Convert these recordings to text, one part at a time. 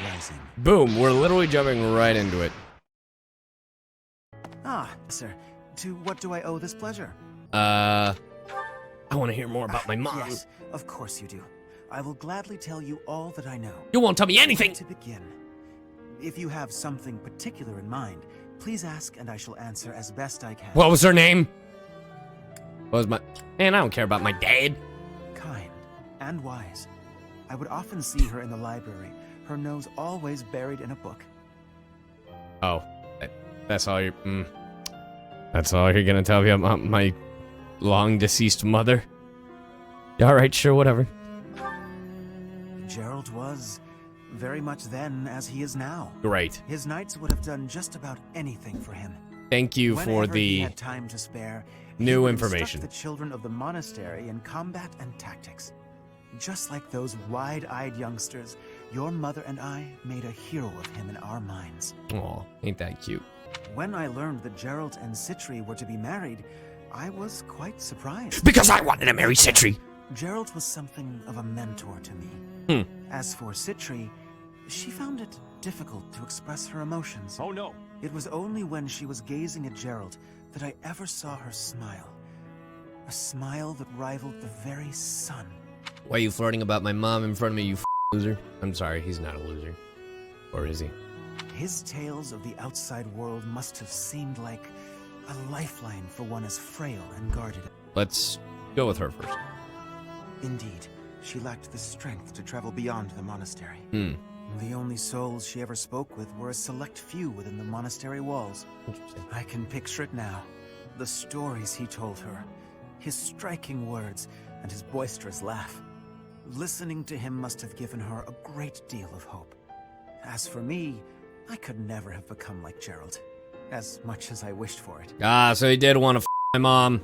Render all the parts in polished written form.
rising. Boom, we're literally jumping right into it. Ah, sir. To what do I owe this pleasure? I want to hear more about my mom. Yes, of course you do. I will gladly tell you all that I know. You won't tell me anything! To begin, if you have something particular in mind, please ask and I shall answer as best I can. What was her name? What was my... Man, I don't care about my dad. Kind and wise. I would often see her in the library, her nose always buried in a book. Oh, that's all you're... That's all you're gonna tell me about my long-deceased mother? Alright, sure, whatever. Gerald was very much then as he is now. Great. His knights would have done just about anything for him. Thank you for Whenever he the had time to spare, he new would information. instruct the children of the monastery in combat and tactics. Just like those wide-eyed youngsters, your mother and I made a hero of him in our minds. Aw, ain't that cute. When I learned that Gerald and Citri were to be married, I was quite surprised. Because I wanted to marry Citri! Gerald was something of a mentor to me. As for Citri, she found it difficult to express her emotions. Oh no! It was only when she was gazing at Gerald that I ever saw her smile. A smile that rivaled the very sun. Why are you flirting about my mom in front of me, you loser? I'm sorry, he's not a loser. Or is he? His tales of the outside world must have seemed like a lifeline for one as frail and guarded. Let's go with her first. Indeed, she lacked the strength to travel beyond the monastery. The only souls she ever spoke with were a select few within the monastery walls. Interesting. I can picture it now. The stories he told her, his striking words, and his boisterous laugh. Listening to him must have given her a great deal of hope. As for me, I could never have become like Gerald, as much as I wished for it. Ah, so he did want to my mom.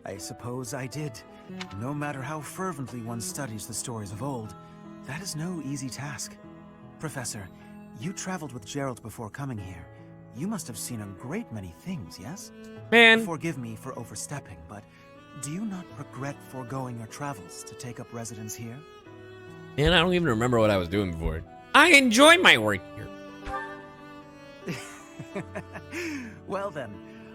I suppose I did. No matter how fervently one studies the stories of old, that is no easy task. Professor, you traveled with Gerald before coming here. You must have seen a great many things, yes? Man. Forgive me for overstepping, but do you not regret foregoing your travels to take up residence here? Man, I don't even remember what I was doing before. I enjoy my work here. Well then,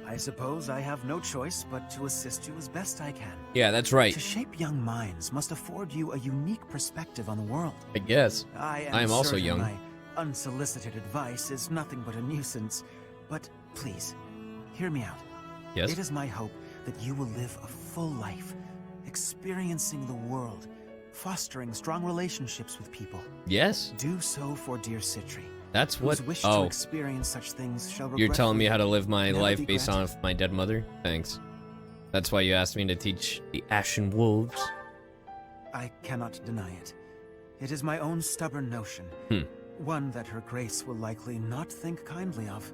I suppose I have no choice but to assist you as best I can. Yeah, that's right. To shape young minds must afford you a unique perspective on the world. I guess. I am also certain young. My unsolicited advice is nothing but a nuisance, but please, hear me out. Yes? It is my hope that you will live a full life, experiencing the world, fostering strong relationships with people. Yes? Do so for dear Citri. That's what... Whose wish to experience such things shall You're telling me how to live my never life be based granted. on my dead mother? Thanks. That's why you asked me to teach the Ashen Wolves? I cannot deny it. It is my own stubborn notion. One that her grace will likely not think kindly of.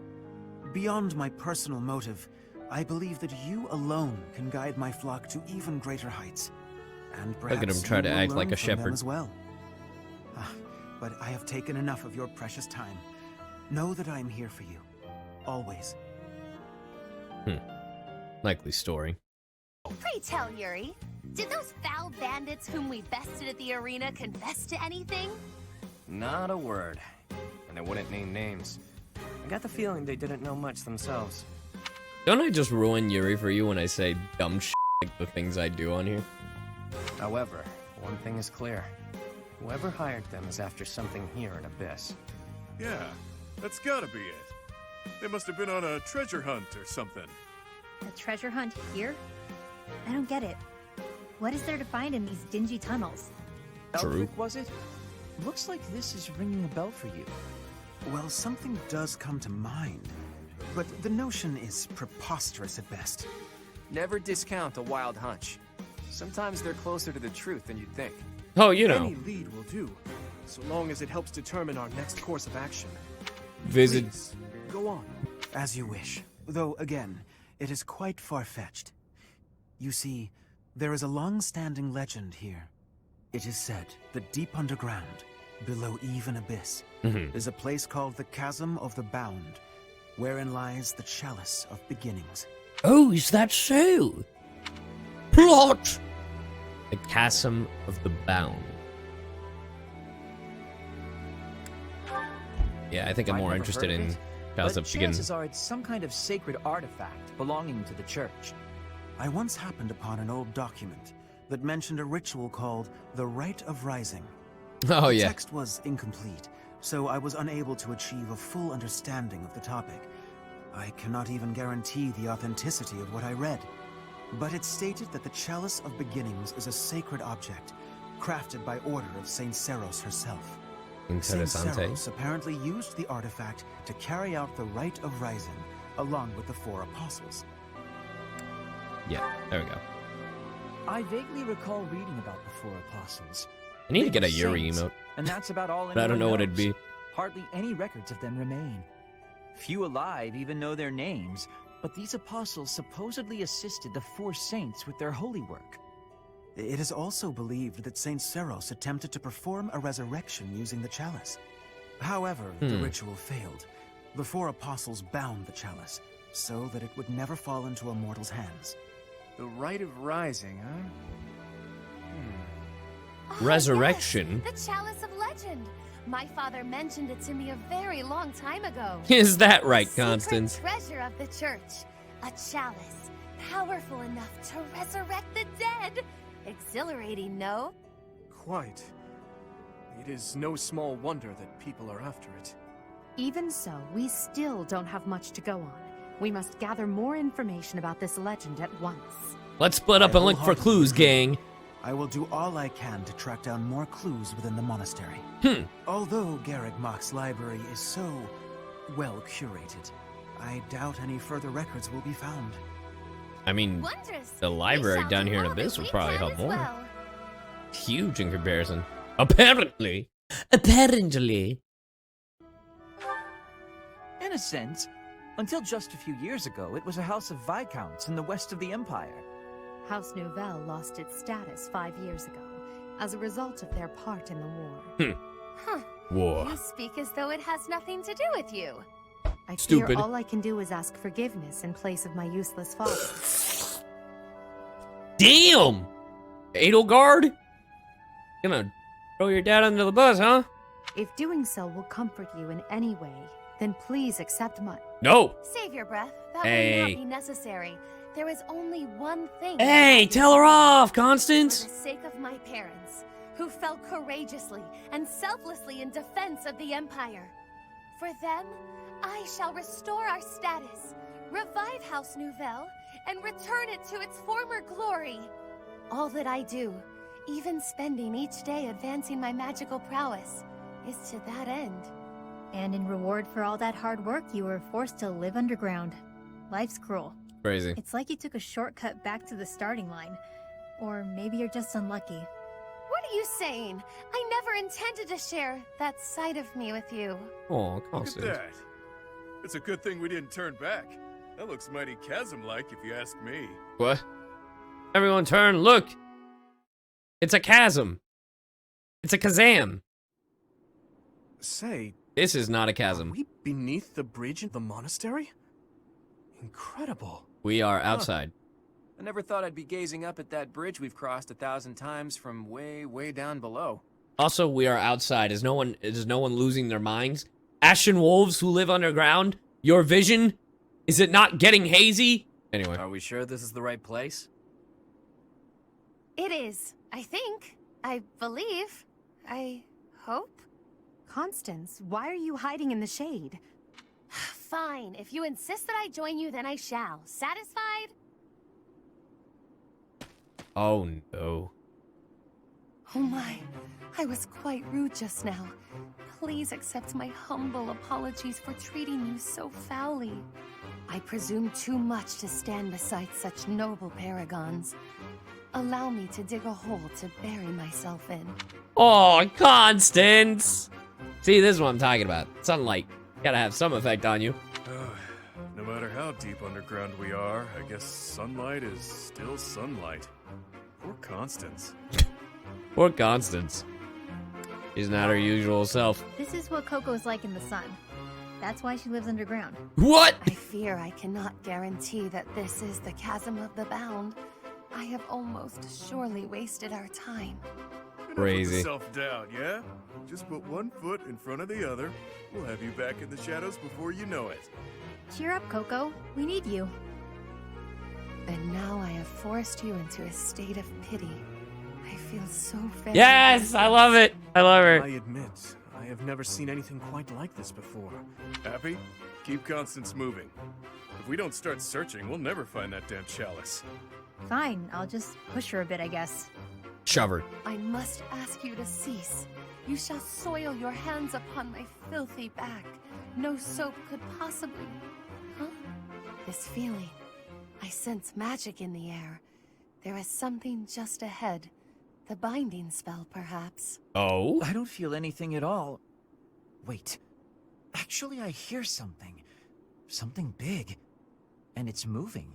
Beyond my personal motive, I believe that you alone can guide my flock to even greater heights. And perhaps Look at him try you to will act like learn a from them shepherd. as well. But I have taken enough of your precious time. Know that I am here for you. Always. Likely story. Pray tell, Yuri, did those foul bandits whom we bested at the arena confess to anything? Not a word. And they wouldn't name names. I got the feeling they didn't know much themselves. Don't I just ruin Yuri for you when I say dumb shit like the things I do on here? However, one thing is clear. Whoever hired them is after something here in Abyss. Yeah, that's gotta be it. They must have been on a treasure hunt or something. A treasure hunt here? I don't get it. What is there to find in these dingy tunnels? True. Alfric, was it? Looks like this is ringing a bell for you. Well, something does come to mind. But the notion is preposterous at best. Never discount a wild hunch. Sometimes they're closer to the truth than you'd think. Oh, you know. Any lead will do, so long as it helps determine our next course of action. Visit. Please, go on. As you wish. Though, again, it is quite far-fetched. You see, there is a long-standing legend here. It is said that deep underground, below even abyss, is a place called the Chasm of the Bound, wherein lies the chalice of beginnings. Oh, is that so? Plot! The Chasm of the Bound. Yeah, I think I'm I've more never interested heard of in it, Chalice but of Begin. chances are it's some kind of sacred artifact belonging to the church. I once happened upon an old document that mentioned a ritual called the Rite of Rising. Oh, The yeah. text was incomplete, so I was unable to achieve a full understanding of the topic. I cannot even guarantee the authenticity of what I read. But it stated that the Chalice of Beginnings is a sacred object, crafted by order of Saint Seros herself. Saint Interessante. Seros apparently used the artifact to carry out the Rite of Rising, along with the 4 apostles. Yeah, there we go. I vaguely recall reading about the 4 apostles. I need to They get were a Yuri saints, emote, and that's about all but I don't anyone know what it'd knows. be. Hardly any records of them remain. Few alive even know their names, but these apostles supposedly assisted the 4 saints with their holy work. It is also believed that Saint Seros attempted to perform a resurrection using the chalice. However, the ritual failed. The 4 apostles bound the chalice, so that it would never fall into a mortal's hands. The Rite of Rising, huh? Oh, Resurrection? Yes, the Chalice of Legend. My father mentioned it to me a very long time ago. Is that right, The secret Constance? treasure of the church. A chalice, powerful enough to resurrect the dead. Exhilarating, no? Quite. It is no small wonder that people are after it. Even so, we still don't have much to go on. We must gather more information about this legend at once. Let's split up and look for clues, gang. I will do all I can to track down more clues within the monastery. Although Garrick Mock's library is so well curated, I doubt any further records will be found. I mean, Wondrous. the library We shall down do here in all Abyss that would we probably can help as more. well. Huge in comparison. Apparently. Apparently. In a sense, until just a few years ago, it was a house of viscounts in the west of the empire. House Nouvelle lost its status 5 years ago as a result of their part in the war. Huh. War. You speak as though it has nothing to do with you. I fear Stupid. all I can do is ask forgiveness in place of my useless father. Damn! Edelgard? Gonna throw your dad under the bus, huh? If doing so will comfort you in any way, then please accept my... No! Save your breath. That Hey. will not be necessary. There is only one thing. Hey, that I tell her off, For Constance! the sake of my parents, who fell courageously and selflessly in defense of the Empire. For them, I shall restore our status, revive House Nouvelle, and return it to its former glory. All that I do, even spending each day advancing my magical prowess, is to that end. And in reward for all that hard work, you were forced to live underground. Life's cruel. Crazy. It's like you took a shortcut back to the starting line. Or maybe you're just unlucky. What are you saying? I never intended to share that side of me with you. Oh, Look at Constance. that. It's a good thing we didn't turn back. That looks mighty chasm-like if you ask me. What? Everyone turn, look! It's a chasm. It's a kazam. Say, This is not a are chasm. we beneath the bridge in the monastery? Incredible. We are outside. I never thought I'd be gazing up at that bridge we've crossed 1,000 times from way, way down below. Also, we are outside. Is no one losing their minds? Ashen wolves who live underground? Your vision? Is it not getting hazy? Anyway. Are we sure this is the right place? It is, I think. I believe. I hope. Constance, why are you hiding in the shade? Fine. If you insist that I join you, then I shall. Satisfied? Oh no. Oh my. I was quite rude just now. Please accept my humble apologies for treating you so foully. I presume too much to stand beside such noble paragons. Allow me to dig a hole to bury myself in. Oh, Constance! See, this is what I'm talking about. Sunlight. Gotta have some effect on you. No matter how deep underground we are, I guess sunlight is still sunlight. Poor Constance. Poor Constance. She's not her usual self. This is what Coco's like in the sun. That's why she lives underground. What? I fear I cannot guarantee that this is the chasm of the bound. I have almost surely wasted our time. crazy. Self-doubt, yeah? Just put one foot in front of the other. We'll have you back in the shadows before you know it. Cheer up, Coco. We need you. And now I have forced you into a state of pity. I feel so very... Yes, I love it. I love her. I admit, I have never seen anything quite like this before. Happy? Keep Constance moving. If we don't start searching, we'll never find that damn chalice. Fine, I'll just push her a bit, I guess. Shove her. I must ask you to cease. You shall soil your hands upon my filthy back. No soap could possibly... Huh? This feeling. I sense magic in the air. There is something just ahead. The binding spell, perhaps. Oh? I don't feel anything at all. Wait. Actually, I hear something. Something big. And it's moving.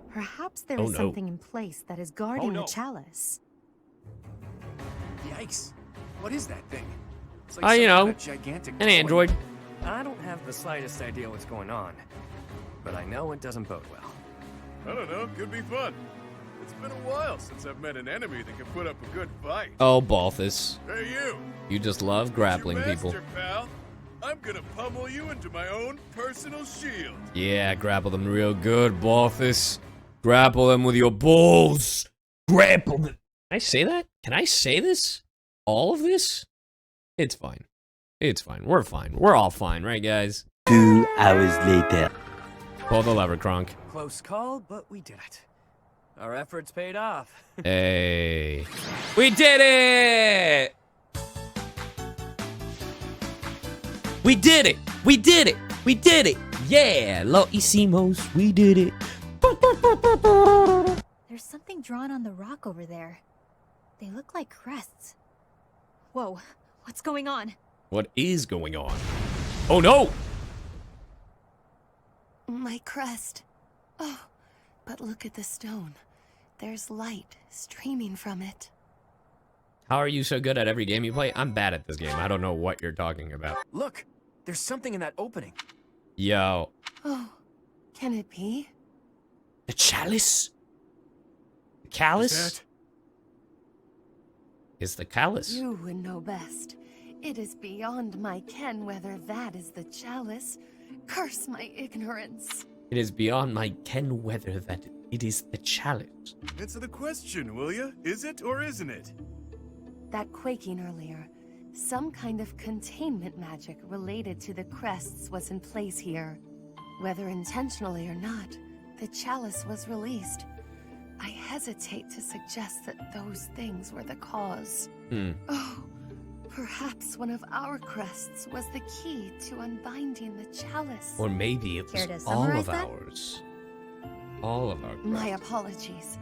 Perhaps there Oh, is no. something in place that is guarding no. the chalice. Yikes. What is that thing? It's You some know, kind of gigantic An toy. android. I don't have the slightest idea what's going on, but I know it doesn't bode well. I don't know, could be fun. It's been a while since I've met an enemy that can put up a good fight. Oh, Balthus. Hey, you! You just love grappling Your people. master, pal. I'm gonna pummel you into my own personal shield. Yeah, grapple them real good, Balthus. Grapple them with your balls. Grapple them. Can I say that? Can I say this? All of this? It's fine. It's fine. We're fine. We're all fine, right, guys? 2 hours later. Pull the lever, Kronk. Close call, but we did it. Our efforts paid off. Hey. We did it! We did it! We did it! We did it! Yeah! Lo hicimos. We did it. There's something drawn on the rock over there. They look like crests. Whoa, what's going on? What is going on? Oh no! My crest. Oh, but look at the stone. There's light streaming from it. How are you so good at every game you play? I'm bad at this game. I don't know what you're talking about. Look, there's something in that opening. Yo. Oh, can it be? The chalice? The callus? Is that? Is the callus? You would know best. It is beyond my ken whether that is the chalice. Curse my ignorance. It is beyond my ken whether that it is the chalice. Answer the question, will ya? Is it or isn't it? That quaking earlier. Some kind of containment magic related to the crests was in place here. Whether intentionally or not, the chalice was released. I hesitate to suggest that those things were the cause. Oh, perhaps one of our crests was the key to unbinding the chalice. Or maybe it Care was to all summarize of that? ours. All of our My crests. apologies.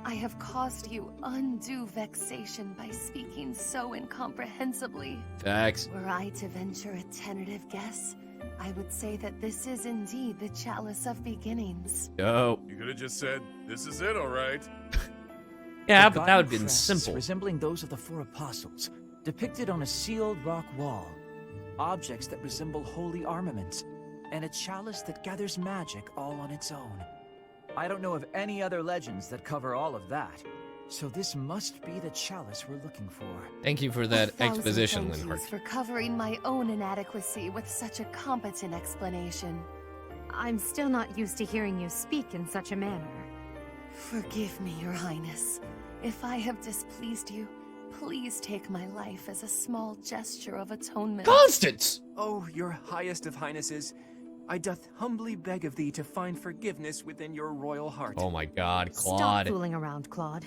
I have caused you undue vexation by speaking so incomprehensibly. Facts. Were I to venture a tentative guess, I would say that this is indeed the chalice of beginnings. Yo. You could have just said, this is it, alright. Yeah, The but that would have guiding been crests simple. resembling those of the 4 apostles, depicted on a sealed rock wall. Objects that resemble holy armaments, and a chalice that gathers magic all on its own. I don't know of any other legends that cover all of that, so this must be the chalice we're looking for. Thank you for that 1,000 exposition, thank Linhart. yous for covering my own inadequacy with such a competent explanation. I'm still not used to hearing you speak in such a manner. Forgive me, Your Highness. If I have displeased you, please take my life as a small gesture of atonement. Constance! Oh, your highest of highnesses, I doth humbly beg of thee to find forgiveness within your royal heart. Oh my god, Stop Claude. fooling around, Claude.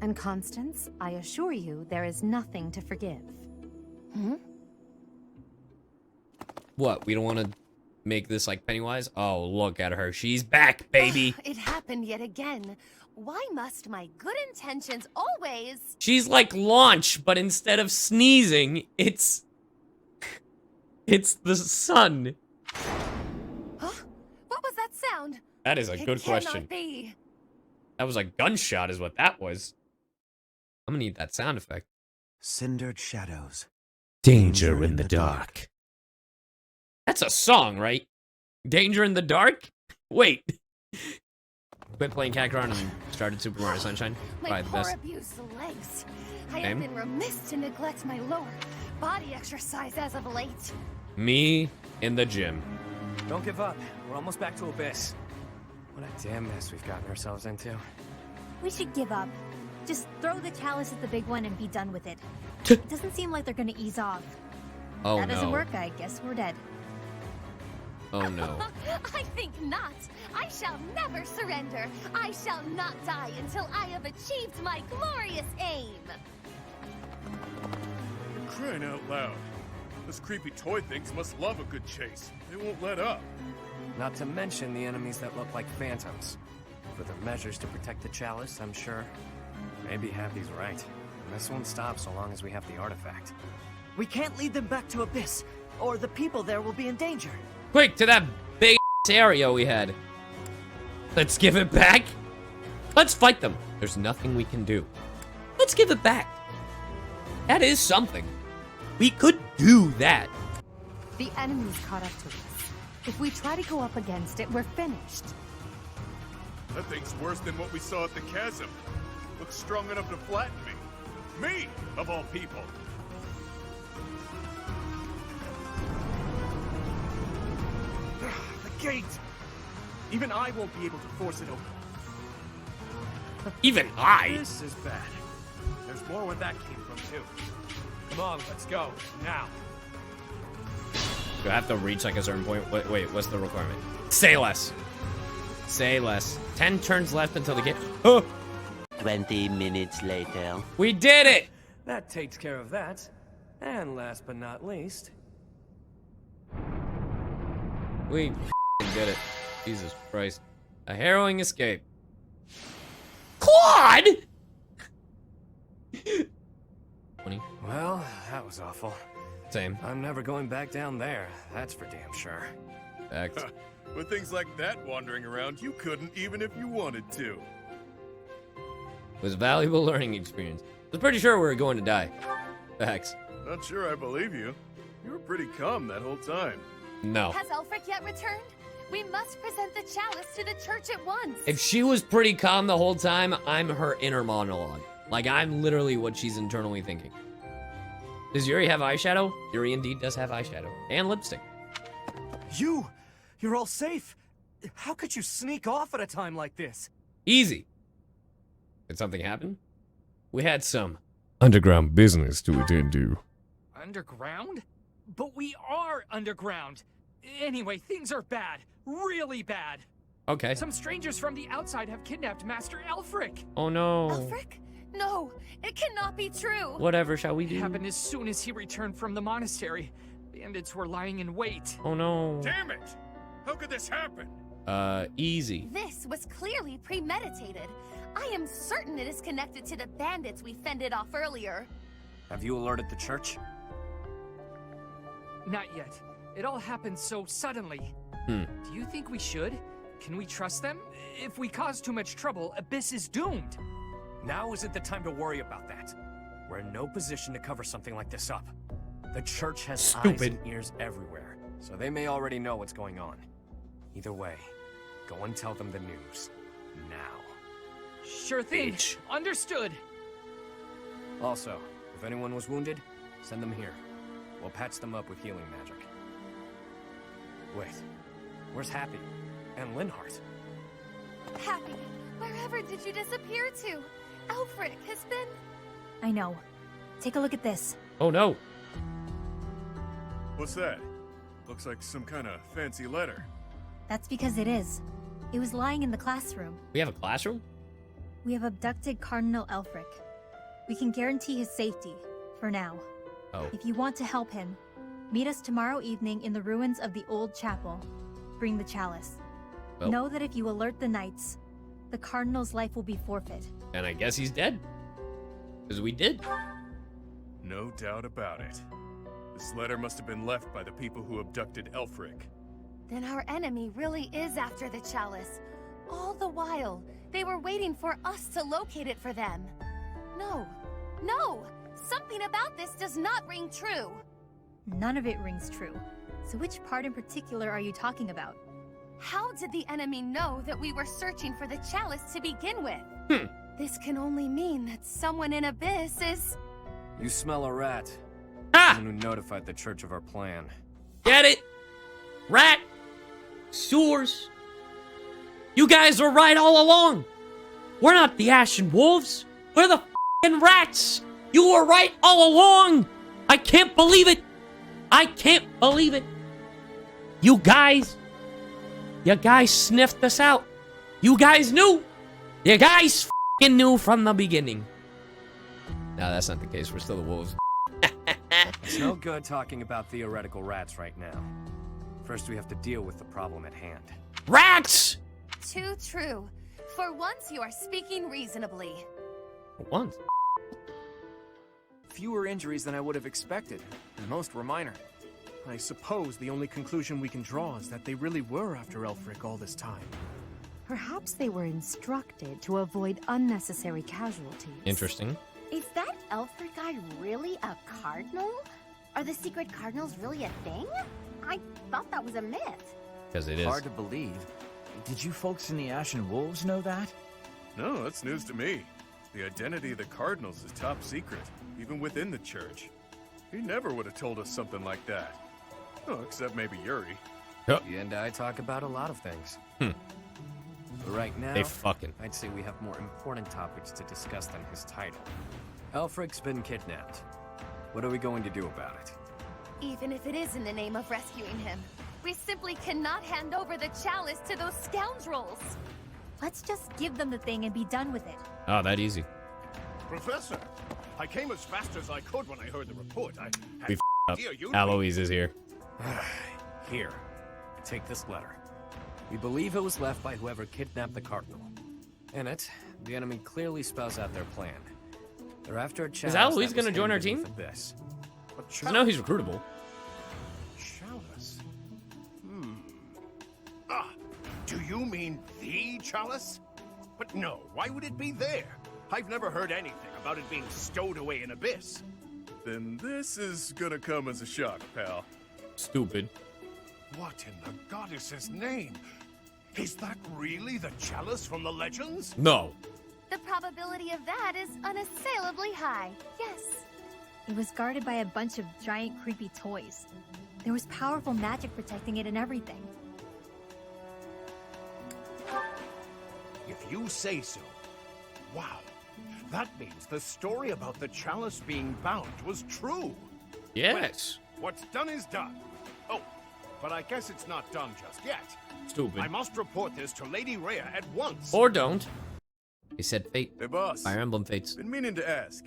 And Constance, I assure you there is nothing to forgive. Hmm? What, we don't want to make this like Pennywise? Oh, look at her. She's back, baby. It happened yet again. Why must my good intentions always... She's like Launch, but instead of sneezing, it's the sun. Huh? What was that sound? That is a It good cannot question. be. That was a gunshot is what that was. I'm gonna need that sound effect. Cindered shadows. Danger in the dark. That's a song, right? Danger in the dark? Wait. Quit playing Kakarot and started Super Mario Sunshine. My Probably the poor best. abused legs. I have been remiss to neglect my lower body exercise as of late. Me in the gym. Don't give up. We're almost back to Abyss. What a damn mess we've gotten ourselves into. We should give up. Just throw the chalice at the big one and be done with it. It doesn't seem like they're gonna ease off. Oh that doesn't no. work, I guess we're dead. Oh no. I think not. I shall never surrender. I shall not die until I have achieved my glorious aim. Crying out loud. Those creepy toy things must love a good chase. They won't let up. Not to mention the enemies that look like phantoms. For the measures to protect the chalice, I'm sure. Maybe Happy's right. And this won't stop so long as we have the artifact. We can't lead them back to Abyss, or the people there will be in danger. Quick, to that big area we had. Let's give it back. Let's fight them. There's nothing we can do. Let's give it back. That is something. We could do that. The enemy's caught up to us. If we try to go up against it, we're finished. That thing's worse than what we saw at the chasm. Looks strong enough to flatten me. Me, of all people. The gate! Even I won't be able to force it open. Even I. This is bad. There's more where that came from, too. Come on, let's go. Now. Do I have to reach like a certain point? Wait, what's the requirement? Say less. Say less. 10 turns left until the game. Oh! 20 minutes later. We did it! That takes care of that. And last but not least... We did it. Jesus Christ. A harrowing escape. Claude! 20. Well, that was awful. Same. I'm never going back down there. That's for damn sure. Fact. With things like that wandering around, you couldn't even if you wanted to. It was a valuable learning experience. I was pretty sure we were going to die. Facts. Not sure I believe you. You were pretty calm that whole time. No. Has Alfric yet returned? We must present the chalice to the church at once. If she was pretty calm the whole time, I'm her inner monologue. Like, I'm literally what she's internally thinking. Does Yuri have eyeshadow? Yuri indeed does have eyeshadow. And lipstick. You're all safe. How could you sneak off at a time like this? Easy. Did something happen? We had some underground business to attend to. Underground? But we are underground. Anyway, things are bad. Really bad. Okay. Some strangers from the outside have kidnapped Master Alfric. Oh no. Alfric? No, it cannot be true. Whatever shall we It do? happened as soon as he returned from the monastery. Bandits were lying in wait. Oh no. Damn it! How could this happen? Easy. This was clearly premeditated. I am certain it is connected to the bandits we fended off earlier. Have you alerted the church? Not yet. It all happened so suddenly. Do you think we should? Can we trust them? If we cause too much trouble, Abyss is doomed. Now isn't the time to worry about that. We're in no position to cover something like this up. The church has eyes and ears everywhere, so they may already know what's going on. Either way, go and tell them the news. Now. Sure thing. Understood. Also, if anyone was wounded, send them here. We'll patch them up with healing magic. Wait, where's Happy? And Linhart? Happy, wherever did you disappear to? Alfric has been... I know. Take a look at this. Oh no. What's that? Looks like some kind of fancy letter. That's because it is. It was lying in the classroom. We have a classroom? We have abducted Cardinal Alfric. We can guarantee his safety, for now. Oh. If you want to help him, meet us tomorrow evening in the ruins of the old chapel. Bring the chalice. Well. Know that if you alert the knights, the Cardinal's life will be forfeit. And I guess he's dead. Because we did. No doubt about it. This letter must have been left by the people who abducted Alfric. Then our enemy really is after the chalice. All the while, they were waiting for us to locate it for them. No, no! Something about this does not ring true. None of it rings true. So which part in particular are you talking about? How did the enemy know that we were searching for the chalice to begin with? This can only mean that someone in Abyss is... You smell a rat. Ah! Someone who notified the church of our plan. Get it? Rat. Sewers. You guys were right all along. We're not the Ashen Wolves. We're the f***ing rats. You were right all along. I can't believe it. I can't believe it. You guys sniffed us out. You guys knew. You guys f***ing knew from the beginning. No, that's not the case. We're still the wolves. It's no good talking about theoretical rats right now. First, we have to deal with the problem at hand. Rats! Too true. For once, you are speaking reasonably. For once? Fewer injuries than I would have expected, and most were minor. I suppose the only conclusion we can draw is that they really were after Alfric all this time. Perhaps they were instructed to avoid unnecessary casualties. Interesting. Is that Alfric guy really a cardinal? Are the secret cardinals really a thing? I thought that was a myth. Because it is. Hard to believe. Did you folks in the Ashen Wolves know that? No, that's news to me. The identity of the Cardinals is top secret, even within the church. He never would have told us something like that. Oh, except maybe Yuri. He and I talk about a lot of things. But right now, I'd say we have more important topics to discuss than his title. Alfric's been kidnapped. What are we going to do about it? Even if it is in the name of rescuing him, we simply cannot hand over the chalice to those scoundrels. Let's just give them the thing and be done with it. Oh, that easy. Professor, I came as fast as I could when I heard the report. I had We no up. idea you'd Alois is here. Here, take this letter. We believe it was left by whoever kidnapped the Cardinal. In it, the enemy clearly spells out their plan. They're after a chalice. Is Alois going to join our team? Abyss. Because I know he's recruitable. Chalice? Ah, do you mean the chalice? But no, why would it be there? I've never heard anything about it being stowed away in Abyss. Then this is gonna come as a shock, pal. Stupid. What in the goddess's name? Is that really the chalice from the legends? No. The probability of that is unassailably high. Yes. It was guarded by a bunch of giant creepy toys. There was powerful magic protecting it and everything. If you say so. Wow. That means the story about the chalice being bound was true. Yes. Well, what's done is done. Oh, but I guess it's not done just yet. Stupid. I must report this to Lady Rhea at once. Or don't. He said fate. Hey, boss. Fire Emblem fates. Been meaning to ask.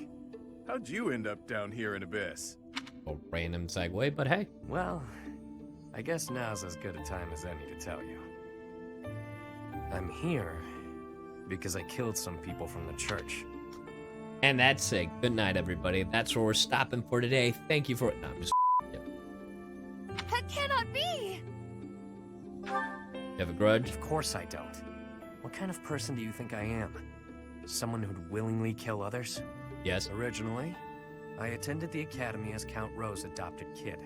How'd you end up down here in Abyss? A random segue, but hey. Well, I guess now's as good a time as any to tell you. I'm here because I killed some people from the church. And that's it. Good night, everybody. That's where we're stopping for today. Thank you for it. No, I'm just. Yep. That cannot be! You have a grudge? Of course I don't. What kind of person do you think I am? Someone who'd willingly kill others? Yes. Originally, I attended the academy as Count Rowe's adopted kid.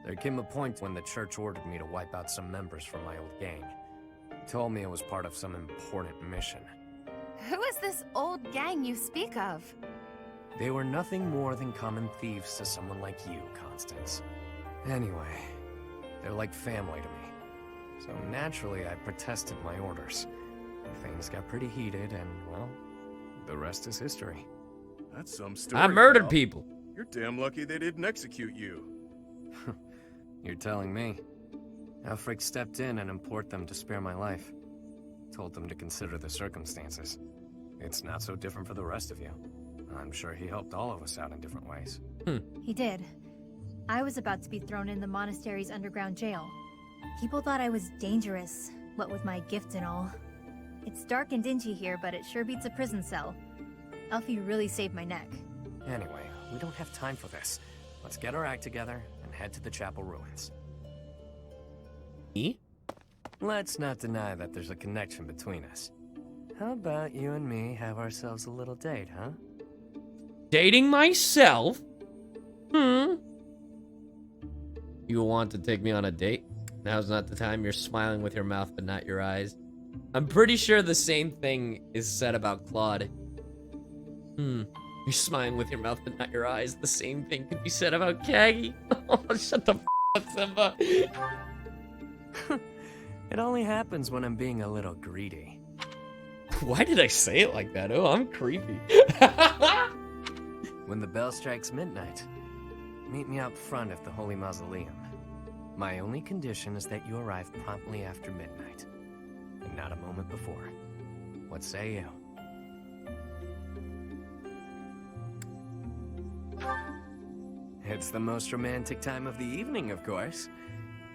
There came a point when the church ordered me to wipe out some members from my old gang. Told me it was part of some important mission. Who is this old gang you speak of? They were nothing more than common thieves to someone like you, Constance. Anyway, they're like family to me. So naturally, I protested my orders. Things got pretty heated, and, well, the rest is history. That's some story. I murdered pal. people. You're damn lucky they didn't execute you. You're telling me. Alfric stepped in and implored them to spare my life. Told them to consider the circumstances. It's not so different for the rest of you. I'm sure he helped all of us out in different ways. He did. I was about to be thrown in the monastery's underground jail. People thought I was dangerous, what with my gift and all. It's dark and dingy here, but it sure beats a prison cell. Elfie really saved my neck. Anyway, we don't have time for this. Let's get our act together and head to the chapel ruins. Me? Let's not deny that there's a connection between us. How about you and me have ourselves a little date, huh? Dating myself? You want to take me on a date? Now's not the time. You're smiling with your mouth, but not your eyes. I'm pretty sure the same thing is said about Claude You're smiling with your mouth but not your eyes. The same thing could be said about Kagi. Oh, shut the f up, Simba. It only happens when I'm being a little greedy. Why did I say it like that? Oh, I'm creepy. When the bell strikes midnight, meet me out front of the Holy Mausoleum. My only condition is that you arrive promptly after midnight, and not a moment before. What say you? It's the most romantic time of the evening, of course.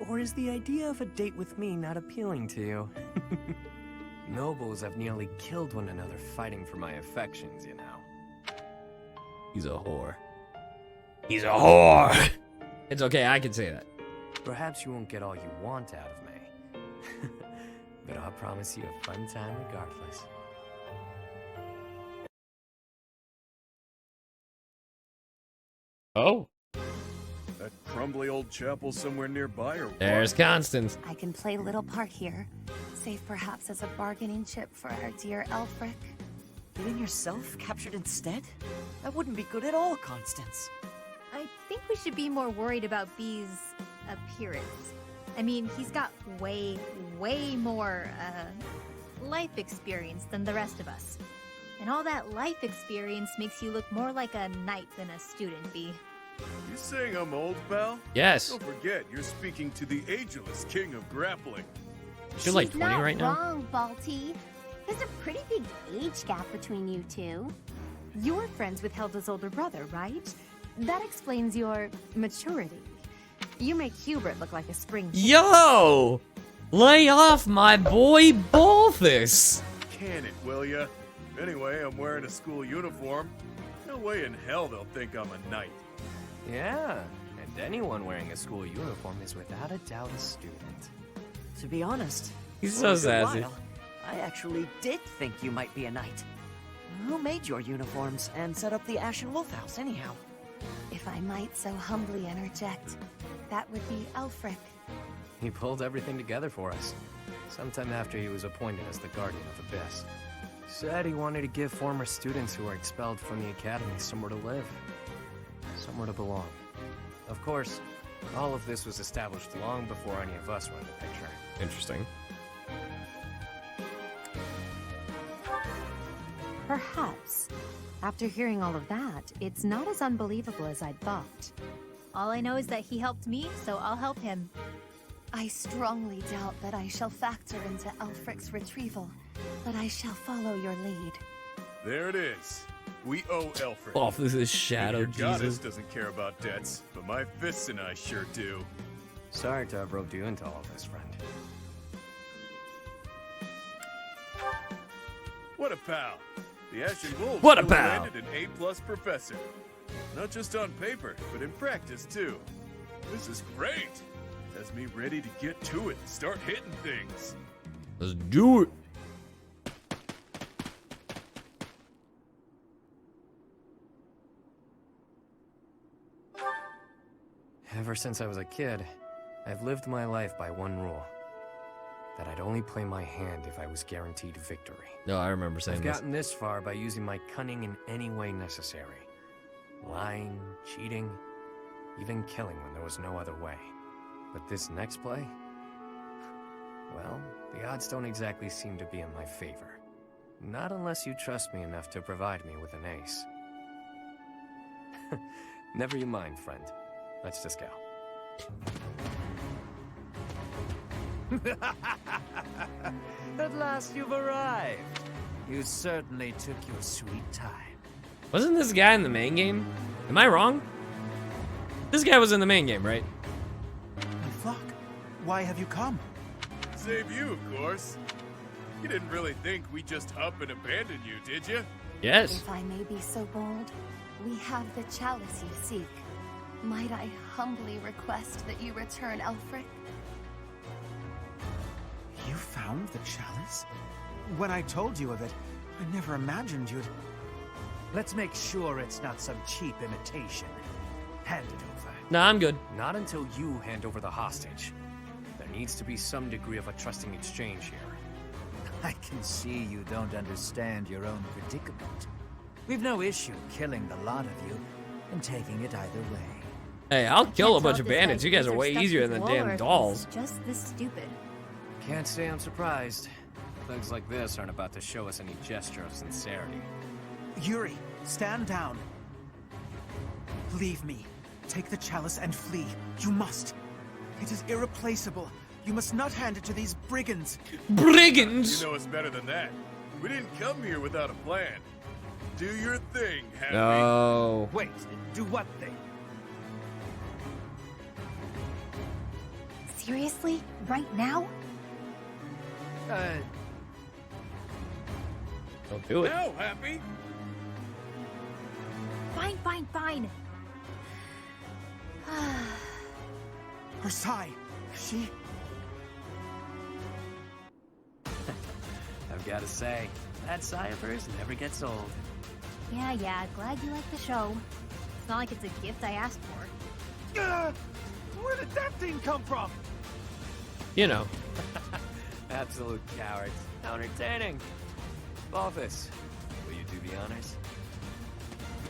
Or is the idea of a date with me not appealing to you? Nobles have nearly killed one another fighting for my affections, you know. He's a whore. He's a whore! It's okay, I can say that. Perhaps you won't get all you want out of me. But I'll promise you a fun time regardless. Oh. That crumbly old chapel somewhere nearby, or what? There's Constance. I can play little part here, save perhaps as a bargaining chip for our dear Alfric. Getting yourself captured instead? That wouldn't be good at all, Constance. I think we should be more worried about B's appearance. I mean, he's got way more, life experience than the rest of us. And all that life experience makes you look more like a knight than a student, B. You saying I'm old, pal? Yes. Don't forget, you're speaking to the ageless king of grappling. You're like 20 right now? Wrong, Balti. There's a pretty big age gap between you two. You're friends with Hilda's older brother, right? That explains your maturity. You make Hubert look like a spring chicken. Yo! Lay off my boy Balthus! Can it, will ya? Anyway, I'm wearing a school uniform. No way in hell they'll think I'm a knight. Yeah, and anyone wearing a school uniform is without a doubt a student. To be honest, He's for so a good sassy. while, I actually did think you might be a knight. Who made your uniforms and set up the Ashen Wolf House, anyhow? If I might so humbly interject, that would be Alfric. He pulled everything together for us, sometime after he was appointed as the Guardian of Abyss. Said he wanted to give former students who were expelled from the academy somewhere to live, somewhere to belong. Of course, all of this was established long before any of us were in the picture. Interesting. Perhaps. After hearing all of that, it's not as unbelievable as I'd thought. All I know is that he helped me, so I'll help him. I strongly doubt that I shall factor into Alfric's retrieval, but I shall follow your lead. There it is. We owe Alfric. Balthus is Shadow Your goddess Jesus. doesn't care about debts, but my fists and I sure do. Sorry to have roped you into all this, friend. What a pal. The Ashen Wolves What a really pal. landed an A+ professor. Not just on paper, but in practice too. This is great. Has me ready to get to it and start hitting things. Let's do it. Ever since I was a kid, I've lived my life by one rule. That I'd only play my hand if I was guaranteed victory. No, I remember saying I've this. gotten this far by using my cunning in any way necessary. Lying, cheating, even killing when there was no other way. But this next play? Well, the odds don't exactly seem to be in my favor. Not unless you trust me enough to provide me with an ace. Never you mind, friend. Let's just go. At last you've arrived. You certainly took your sweet time. Wasn't this guy in the main game? Am I wrong? This guy was in the main game, right? My flock, why have you come? Save you, of course. You didn't really think we'd just up and abandon you, did you? Yes. If I may be so bold, we have the chalice you seek. Might I humbly request that you return Alfric? You found the chalice? When I told you of it, I never imagined you'd... Let's make sure it's not some cheap imitation. Hand it over. Nah, I'm good. Not until you hand over the hostage. There needs to be some degree of a trusting exchange here. I can see you don't understand your own predicament. We've no issue killing the lot of you and taking it either way. Hey, I'll kill a Can't bunch tell of if this bandits. guy's You guys are eyes way stuck easier with than the wool or damn if dolls. he's just this stupid. Can't say I'm surprised. Things like this aren't about to show us any gesture of sincerity. Yuri, stand down. Leave me. Take the chalice and flee. You must. It is irreplaceable. You must not hand it to these brigands. Brigands? You know us better than that. We didn't come here without a plan. Do your thing, Happy. No. Wait, do what thing? Seriously? Right now? Don't do it. Now, Happy. Fine, fine, fine. Her sigh. She... I've got to say, that sigh of hers never gets old. Yeah, glad you like the show. It's not like it's a gift I asked for. Where did that thing come from? You know. Absolute cowards. How entertaining. Office, will you do the honors?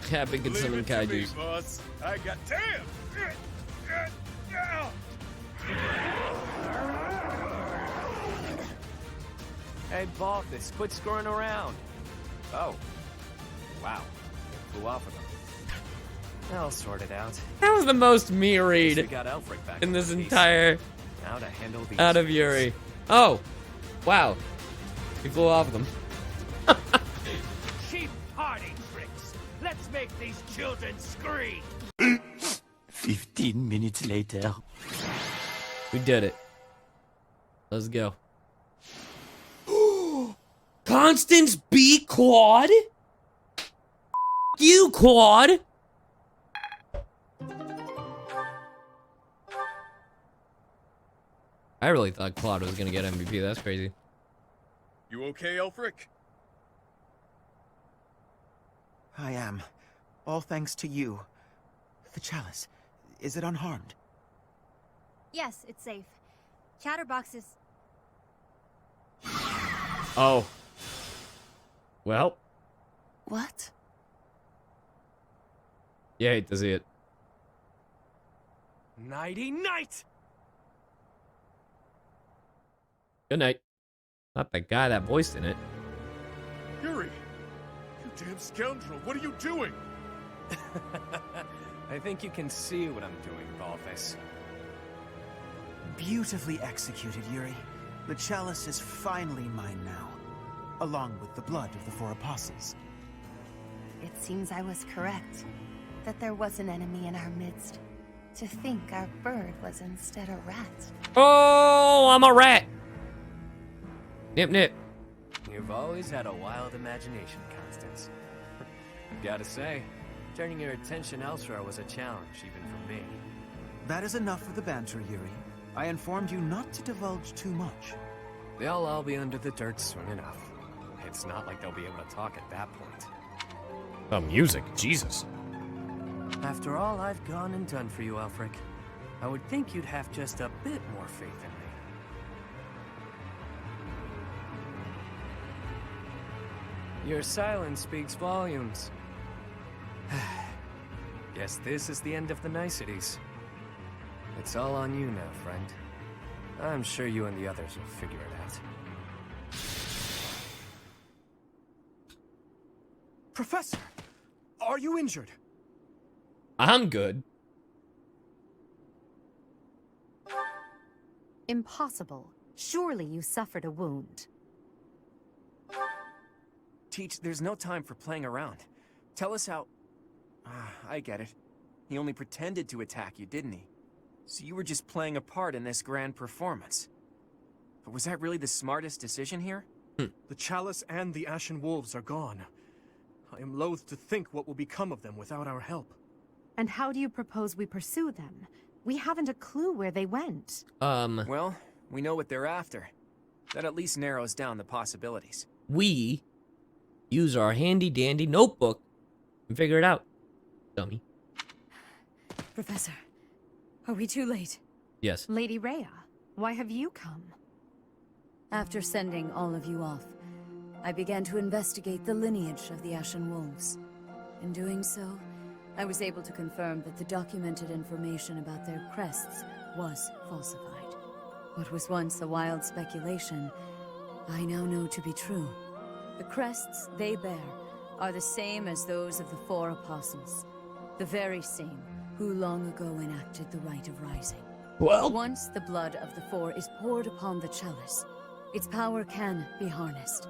Happy can Leave summon it to me, kaijus. boss. I got... Damn! Hey, Balthus, quit screwing around. Oh. Wow. Flew off of them. I'll sort it out. That was the most me We read got Alfric back in this one piece. entire Now to handle these out of fools. Yuri. Oh, wow. He flew off them. Cheap party tricks. Let's make these children scream. 15 minutes later. We did it. Let's go. Constance B. Claude? You, Claude! I really thought Claude was gonna get MVP. That's crazy. You okay, Alfric? I am. All thanks to you. The chalice. Is it unharmed? Yes, it's safe. Chatterbox is... Oh. Well. What? You hate to see it. Nighty night! Good night. Not the guy that voiced in it. Yuri! You damn scoundrel! What are you doing? I think you can see what I'm doing, Balthus. Beautifully executed, Yuri. The chalice is finally mine now, along with the blood of the 4 apostles. It seems I was correct. That there was an enemy in our midst. To think our bird was instead a rat. Oh, I'm a rat. Nip, nip. You've always had a wild imagination, Constance. Gotta say, turning your attention elsewhere was a challenge, even for me. That is enough of the banter, Yuri. I informed you not to divulge too much. They'll all be under the dirt soon enough. It's not like they'll be able to talk at that point. Oh, music. Jesus. After all I've gone and done for you, Alfric, I would think you'd have just a bit more faith in me. Your silence speaks volumes. Guess this is the end of the niceties. It's all on you now, friend. I'm sure you and the others will figure it out. Professor, are you injured? I'm good. Impossible. Surely you suffered a wound. Teach, there's no time for playing around. Tell us how... I get it. He only pretended to attack you, didn't he? So you were just playing a part in this grand performance. But was that really the smartest decision here? The chalice and the Ashen Wolves are gone. I am loath to think what will become of them without our help. And how do you propose we pursue them? We haven't a clue where they went. Well, we know what they're after. That at least narrows down the possibilities. We use our handy-dandy notebook and figure it out. Dummy. Professor, are we too late? Yes. Lady Rhea, why have you come? After sending all of you off, I began to investigate the lineage of the Ashen Wolves. In doing so, I was able to confirm that the documented information about their crests was falsified. What was once a wild speculation, I now know to be true. The crests they bear are the same as those of the 4 apostles. The very same who long ago enacted the Rite of Rising. Well, once the blood of the 4 is poured upon the chalice, its power can be harnessed.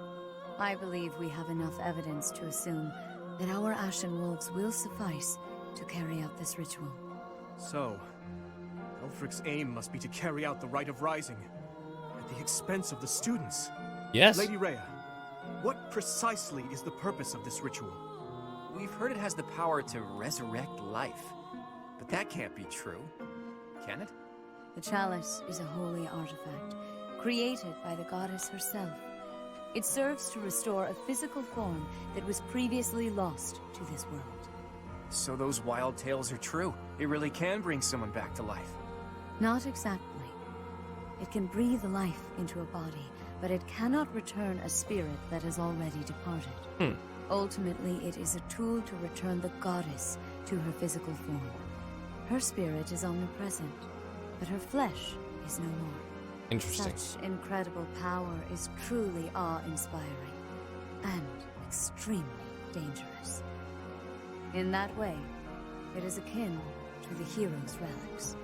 I believe we have enough evidence to assume that our Ashen Wolves will suffice to carry out this ritual. So, Alfric's aim must be to carry out the Rite of Rising at the expense of the students. Yes. Lady Rhea, what precisely is the purpose of this ritual? We've heard it has the power to resurrect life. But that can't be true, can it? The chalice is a holy artifact, created by the goddess herself. It serves to restore a physical form that was previously lost to this world. So those wild tales are true. It really can bring someone back to life. Not exactly. It can breathe life into a body, but it cannot return a spirit that has already departed. Ultimately, it is a tool to return the goddess to her physical form. Her spirit is omnipresent, but her flesh is no more. Interesting. Such incredible power is truly awe-inspiring and extremely dangerous. In that way, it is akin to the hero's relics.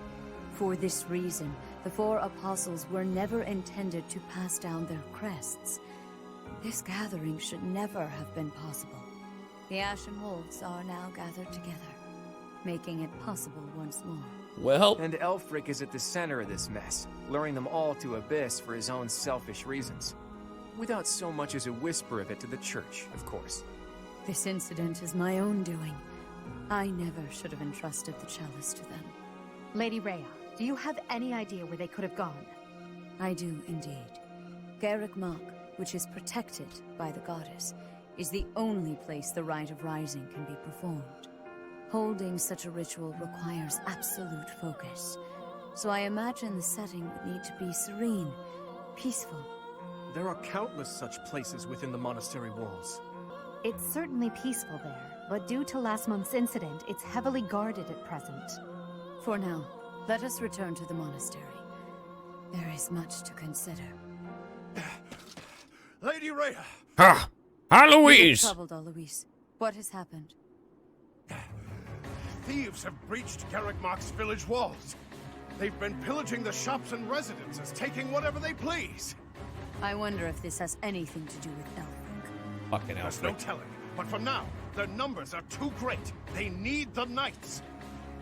For this reason, the 4 apostles were never intended to pass down their crests. This gathering should never have been possible. The Ashen Wolves are now gathered together, making it possible once more. Well... And Alfric is at the center of this mess, luring them all to Abyss for his own selfish reasons. Without so much as a whisper of it to the church, of course. This incident is my own doing. I never should have entrusted the chalice to them. Lady Rhea, do you have any idea where they could have gone? I do indeed. Garrick Mach, which is protected by the goddess, is the only place the Rite of Rising can be performed. Holding such a ritual requires absolute focus, so I imagine the setting would need to be serene, peaceful. There are countless such places within the monastery walls. It's certainly peaceful there, but due to last month's incident, it's heavily guarded at present. For now, let us return to the monastery. There is much to consider. Lady Rhea! Ha! Alois! Troubled, Alois. What has happened? Thieves have breached Garrick Mach's village walls. They've been pillaging the shops and residences, taking whatever they please. I wonder if this has anything to do with Alfric. Fucking There's Alfric. no telling, but for now, their numbers are too great. They need the knights.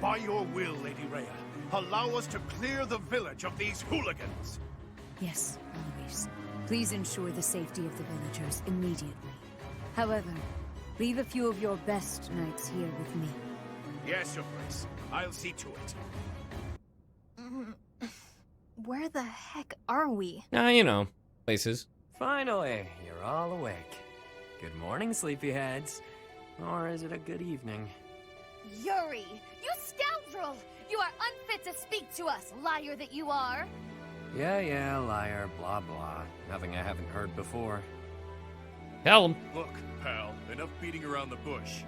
By your will, Lady Rhea, allow us to clear the village of these hooligans. Yes, Alois. Please ensure the safety of the villagers immediately. However, leave a few of your best knights here with me. Yes, Your Grace. I'll see to it. Where the heck are we? You know, places. Finally, you're all awake. Good morning, sleepyheads. Or is it a good evening? Yuri, you scoundrel! You are unfit to speak to us, liar that you are! Yeah, liar, blah blah. Nothing I haven't heard before. Tell him. Look, pal, enough beating around the bush.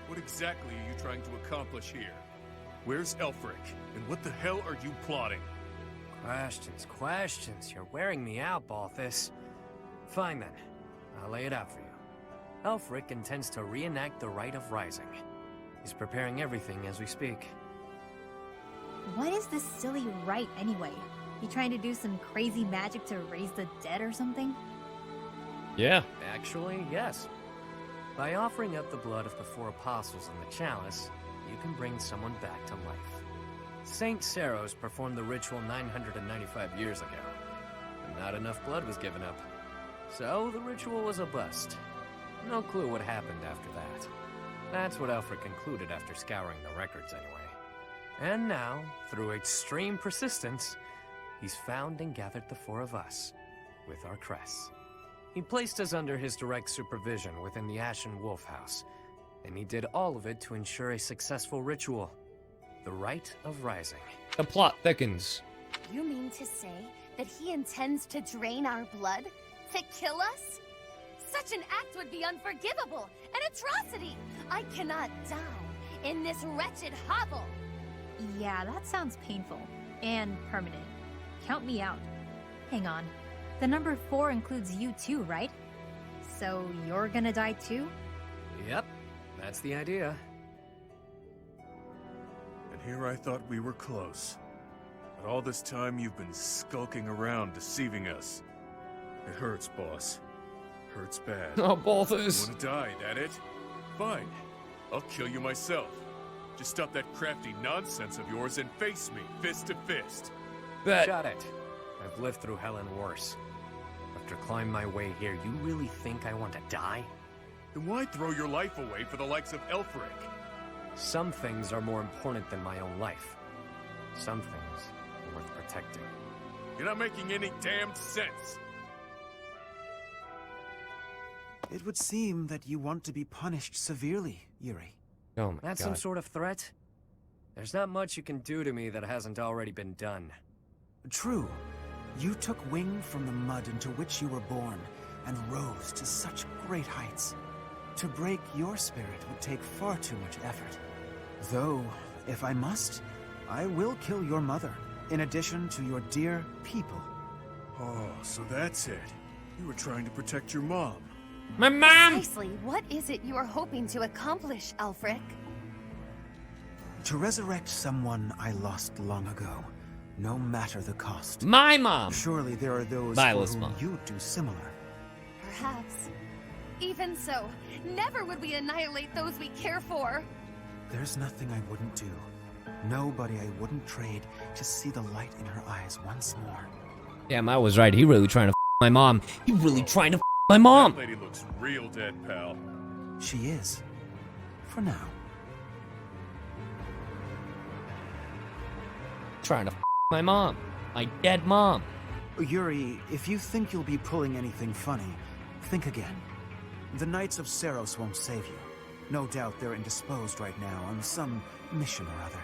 What exactly are you trying to accomplish here? Where's Alfric, and what the hell are you plotting? Questions. You're wearing me out, Balthus. Fine then. I'll lay it out for you. Alfric intends to reenact the Rite of Rising. He's preparing everything as we speak. What is this silly rite anyway? You trying to do some crazy magic to raise the dead or something? Yeah. Actually, yes. By offering up the blood of the 4 apostles in the chalice, you can bring someone back to life. Saint Saros performed the ritual 995 years ago, but not enough blood was given up. So the ritual was a bust. No clue what happened after that. That's what Alfric concluded after scouring the records anyway. And now, through extreme persistence, he's found and gathered the 4 of us, with our crests. He placed us under his direct supervision within the Ashen Wolf House, and he did all of it to ensure a successful ritual. The Rite of Rising. The plot thickens. You mean to say that he intends to drain our blood? To kill us? Such an act would be unforgivable, an atrocity! I cannot die in this wretched hovel. Yeah, that sounds painful. And permanent. Count me out. Hang on. The number 4 includes you too, right? So you're gonna die too? Yep, that's the idea. And here I thought we were close. But all this time you've been skulking around, deceiving us. It hurts, boss. Hurts bad. Oh, Balthus. You wanna die, that it? Fine. I'll kill you myself. Just stop that crafty nonsense of yours and face me, fist to fist. Shut it. I've lived through hell and worse. After climbing my way here, you really think I want to die? Then why throw your life away for the likes of Alfric? Some things are more important than my own life. Some things are worth protecting. You're not making any damn sense. It would seem that you want to be punished severely, Yuri. Oh my That's God. some sort of threat? There's not much you can do to me that hasn't already been done. True. You took wing from the mud into which you were born, and rose to such great heights. To break your spirit would take far too much effort. Though, if I must, I will kill your mother, in addition to your dear people. Oh, so that's it. You were trying to protect your mom. My mom! Precisely, what is it you are hoping to accomplish, Alfric? To resurrect someone I lost long ago, no matter the cost. My mom! Surely there are those Lila's for whom mom. you'd do similar. Perhaps. Even so, never would we annihilate those we care for. There's nothing I wouldn't do. Nobody I wouldn't trade to see the light in her eyes once more. Damn, I was right. He really trying to my mom. He really trying to my mom. That lady looks real dead, pal. She is. For now. Trying to my mom. My dead mom. Yuri, if you think you'll be pulling anything funny, think again. The Knights of Seros won't save you. No doubt they're indisposed right now on some mission or other.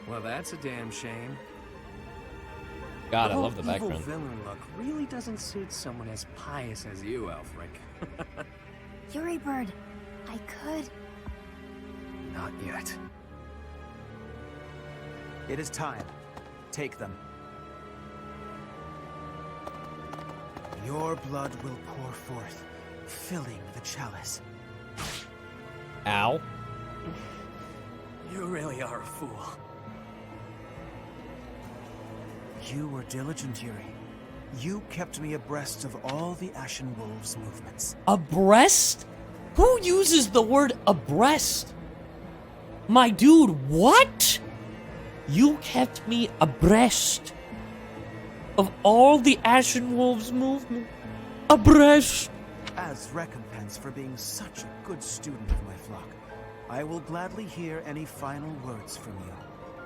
Well, that's a damn shame. God, I love the whole background. evil villain look really doesn't suit someone as pious as you, Alfric. Yuri Bird, I could... Not yet. It is time. Take them. Your blood will pour forth, filling the chalice. Ow. You really are a fool. You were diligent, Yuri. You kept me abreast of all the Ashen Wolves' movements. Abreast? Who uses the word abreast? My dude, what? You kept me abreast of all the Ashen Wolves movement. Abreast. As recompense for being such a good student of my flock, I will gladly hear any final words from you.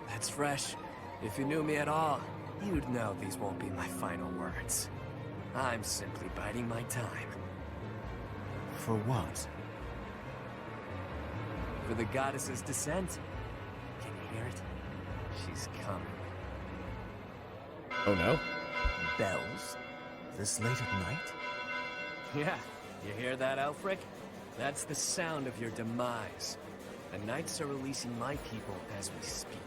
That's fresh. If you knew me at all, you'd know these won't be my final words. I'm simply biding my time. For what? For the goddess's descent. Can you hear it? She's coming. Oh no. Bells? This late at night? Yeah, you hear that, Alfric? That's the sound of your demise. The Knights are releasing my people as we speak.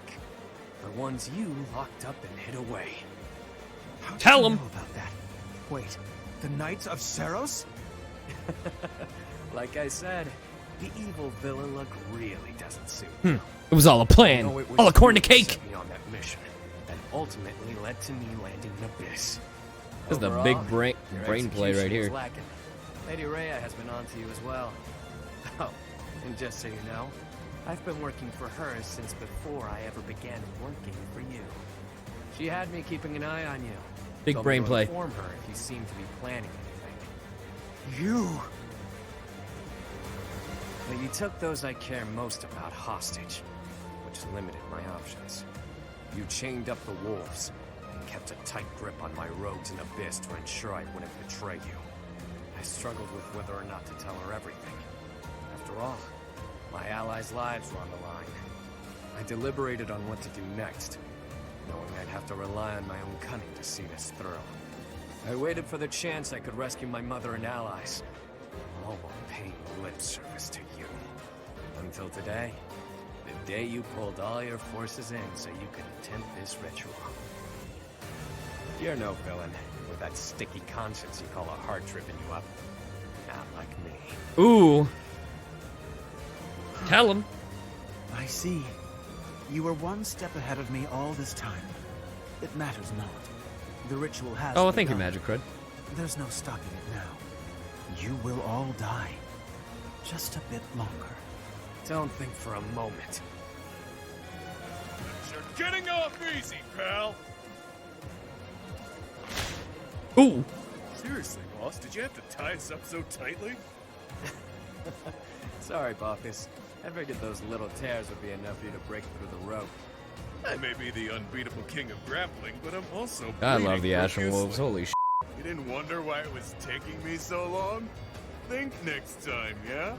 The ones you locked up and hid away. How Tell do you him. know about that? Wait, the Knights of Seros? Like I said, the evil villain look really doesn't suit It you. was all a plan. No, it was All according to you who cake. sent me on that mission, that ultimately led to me landing in Abyss. This is the Overall, big your brain play right execution was here. lacking. Lady Rhea has been on to you as well. Oh, and just so you know, I've been working for her since before I ever began working for you. She had me keeping an eye on you. Big Told brain me to play. inform her if you seem to be planning anything. You! But you took those I care most about hostage, which limited my options. You chained up the wolves and kept a tight grip on my rogues in Abyss to ensure I wouldn't betray you. I struggled with whether or not to tell her everything. After all, my allies' lives were on the line. I deliberated on what to do next, knowing I'd have to rely on my own cunning to see this through. I waited for the chance I could rescue my mother and allies. No one paying lip service to you. Until today, the day you pulled all your forces in so you could attempt this ritual. You're no villain, with that sticky conscience you call a heart tripping you up. Not like me. Ooh. Tell him. I see. You were one step ahead of me all this time. It matters not. The ritual has Oh, thank you, begun. Magic Crud. There's no stopping it now. You will all die. Just a bit longer. Don't think for a moment. You're getting off easy, pal. Ooh. Seriously, boss, did you have to tie us up so tightly? Sorry, Bauthus. I figured those little tears would be enough for you to break through the rope. I may be the unbeatable king of grappling, but I'm also I love the bleeding Ashen Wolves. profusely. Holy sh**. You didn't wonder why it was taking me so long? Think next time, yeah?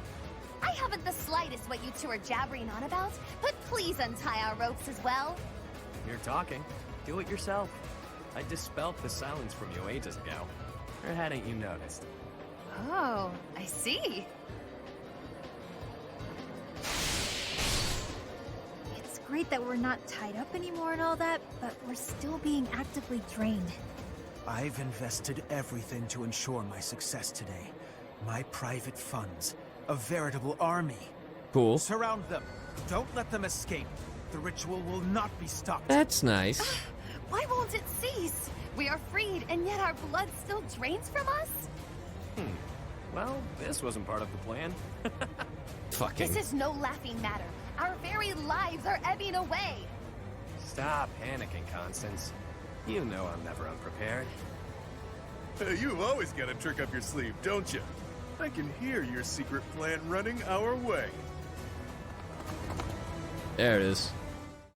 I haven't the slightest what you two are jabbering on about, but please untie our ropes as well. You're talking. Do it yourself. I dispelled the silence from you ages ago. Or hadn't you noticed? Oh, I see. It's great that we're not tied up anymore and all that, but we're still being actively drained. I've invested everything to ensure my success today. My private funds. A veritable army. Cool. Surround them. Don't let them escape. The ritual will not be stopped. That's nice. Why won't it cease? We are freed, and yet our blood still drains from us? Well, this wasn't part of the plan. Fucking. This is no laughing matter. Our very lives are ebbing away. Stop panicking, Constance. You know I'm never unprepared. You've always got a trick up your sleeve, don't you? I can hear your secret plan running our way. There it is.